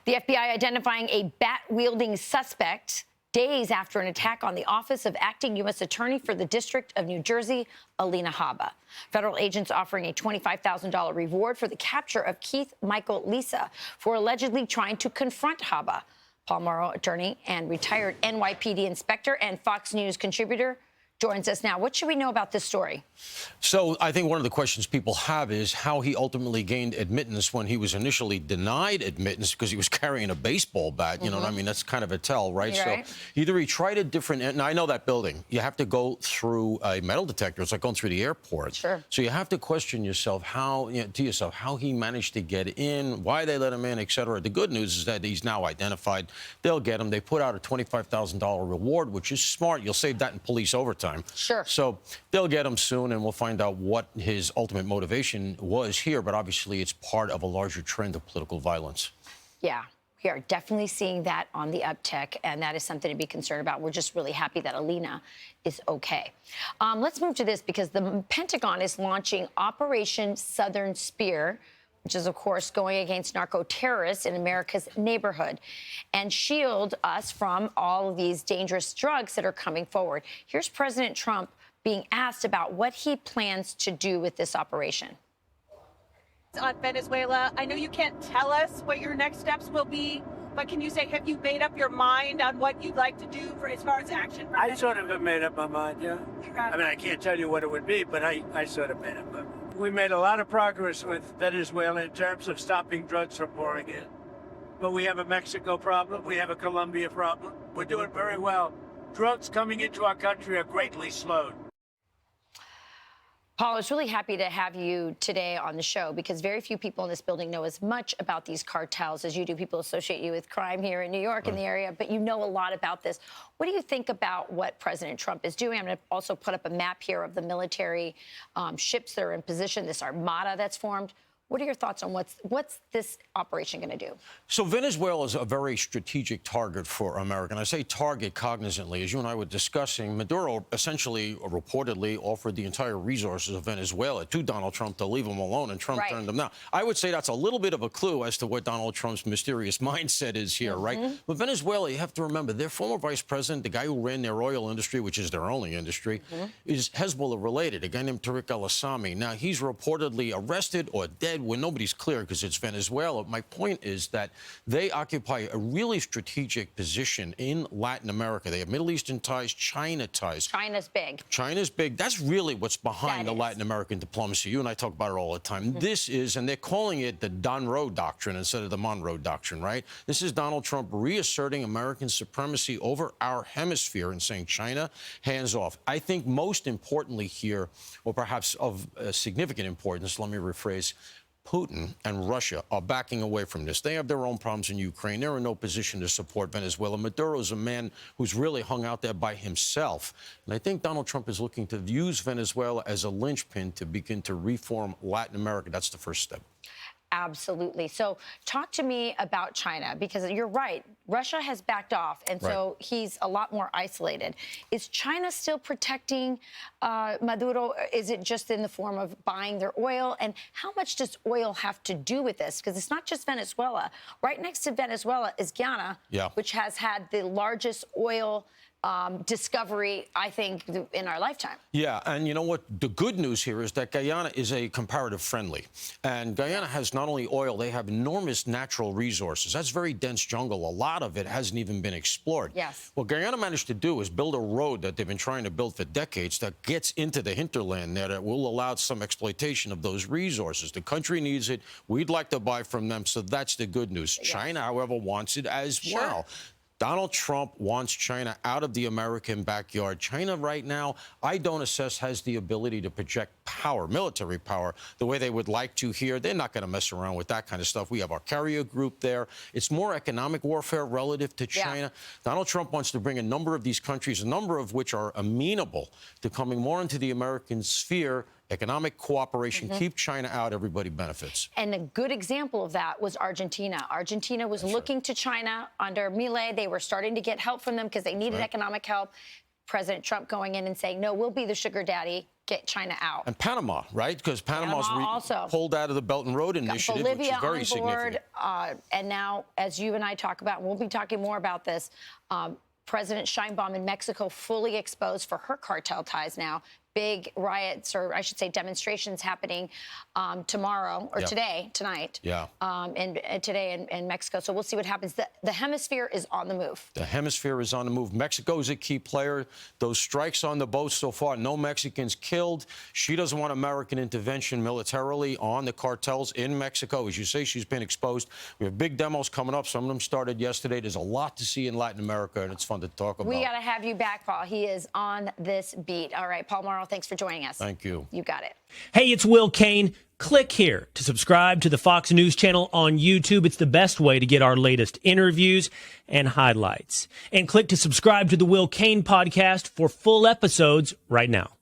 The FBI identifying a bat-wielding suspect days after an attack on the office of acting U.S. Attorney for the District of New Jersey, Alina Habba. Federal agents offering a $25,000 reward for the capture of Keith Michael Lisa for allegedly trying to confront Habba. Paul Mauro, attorney and retired NYPD inspector and Fox News contributor, joins us now. What should we know about this story? So I think one of the questions people have is how he ultimately gained admittance when he was initially denied admittance because he was carrying a baseball bat. You know what I mean? That's kind of a tell, right? Right. So either he tried a different... Now, I know that building. You have to go through a metal detector. It's like going through the airport. Sure. So you have to question yourself how he managed to get in, why they let him in, et cetera. The good news is that he's now identified. They'll get him. They put out a $25,000 reward, which is smart. You'll save that in police overtime. Sure. So they'll get him soon, and we'll find out what his ultimate motivation was here. But obviously, it's part of a larger trend of political violence. Yeah, we are definitely seeing that on the uptick, and that is something to be concerned about. We're just really happy that Alina is okay. Let's move to this because the Pentagon is launching Operation Southern Spear, which is, of course, going against narco-terrorists in America's neighborhood and shield us from all of these dangerous drugs that are coming forward. Here's President Trump being asked about what he plans to do with this operation. On Venezuela, I know you can't tell us what your next steps will be, but can you say, have you made up your mind on what you'd like to do for as far as action? I sort of have made up my mind, yeah. I mean, I can't tell you what it would be, but I sort of made up my mind. We made a lot of progress with Venezuela in terms of stopping drugs from pouring in. But we have a Mexico problem. We have a Colombia problem. We're doing very well. Drugs coming into our country are greatly slowed. Paul, I was really happy to have you today on the show because very few people in this building know as much about these cartels as you do. People associate you with crime here in New York, in the area, but you know a lot about this. What do you think about what President Trump is doing? I'm going to also put up a map here of the military ships that are in position, this armada that's formed. What are your thoughts on what's this operation going to do? So Venezuela is a very strategic target for America. And I say target cognizantly. As you and I were discussing, Maduro essentially or reportedly offered the entire resources of Venezuela to Donald Trump to leave him alone, and Trump turned them down. I would say that's a little bit of a clue as to what Donald Trump's mysterious mindset is here, right? But Venezuela, you have to remember, their former vice president, the guy who ran their oil industry, which is their only industry, is Hezbollah-related, a guy named Tariq al-Assami. Now, he's reportedly arrested or dead when nobody's clear because it's Venezuela. My point is that they occupy a really strategic position in Latin America. They have Middle Eastern ties, China ties. China's big. China's big. That's really what's behind the Latin American diplomacy. You and I talk about it all the time. This is, and they're calling it the Monroe Doctrine instead of the Monroe Doctrine, right? This is Donald Trump reasserting American supremacy over our hemisphere and saying, China, hands off. I think most importantly here, or perhaps of significant importance, let me rephrase, Putin and Russia are backing away from this. They have their own problems in Ukraine. They're in no position to support Venezuela. Maduro's a man who's really hung out there by himself. And I think Donald Trump is looking to use Venezuela as a linchpin to begin to reform Latin America. That's the first step. Absolutely. So talk to me about China, because you're right. Russia has backed off, and so he's a lot more isolated. Is China still protecting Maduro? Is it just in the form of buying their oil? And how much does oil have to do with this? Because it's not just Venezuela. Right next to Venezuela is Guyana, which has had the largest oil discovery, I think, in our lifetime. Yeah, and you know what? The good news here is that Guyana is a comparative friendly. And Guyana has not only oil, they have enormous natural resources. That's very dense jungle. A lot of it hasn't even been explored. Yes. What Guyana managed to do is build a road that they've been trying to build for decades that gets into the hinterland there that will allow some exploitation of those resources. The country needs it. We'd like to buy from them, so that's the good news. China, however, wants it as well. Donald Trump wants China out of the American backyard. China right now, I don't assess, has the ability to project power, military power, the way they would like to here. They're not going to mess around with that kind of stuff. We have our carrier group there. It's more economic warfare relative to China. Donald Trump wants to bring a number of these countries, a number of which are amenable to coming more into the American sphere. Economic cooperation, keep China out, everybody benefits. And a good example of that was Argentina. Argentina was looking to China under Milei. They were starting to get help from them because they needed economic help. President Trump going in and saying, no, we'll be the sugar daddy, get China out. And Panama, right? Because Panama's also pulled out of the Belt and Road Initiative, Bolivia which is very on significant. board, and now, as you and I talk about, and we'll be talking more about this, President Sheinbaum in Mexico fully exposed for her cartel ties now. Big riots, or I should say demonstrations happening tomorrow, or tonight. Yeah. Today in Mexico. So we'll see what happens. The hemisphere is on the move. The hemisphere is on the move. Mexico is a key player. Those strikes on the boats so far, no Mexicans killed. She doesn't want American intervention militarily on the cartels in Mexico. As you say, she's been exposed. We have big demos coming up. Some of them started yesterday. There's a lot to see in Latin America, and it's fun to talk about. We got to have you back, Paul. He is on this beat. All right, Paul Mauro, thanks for joining us. Thank you. You got it. Hey, it's Will Kane. Click here to subscribe to the Fox News channel on YouTube. It's the best way to get our latest interviews and highlights. And click to subscribe to the Will Kane podcast for full episodes right now.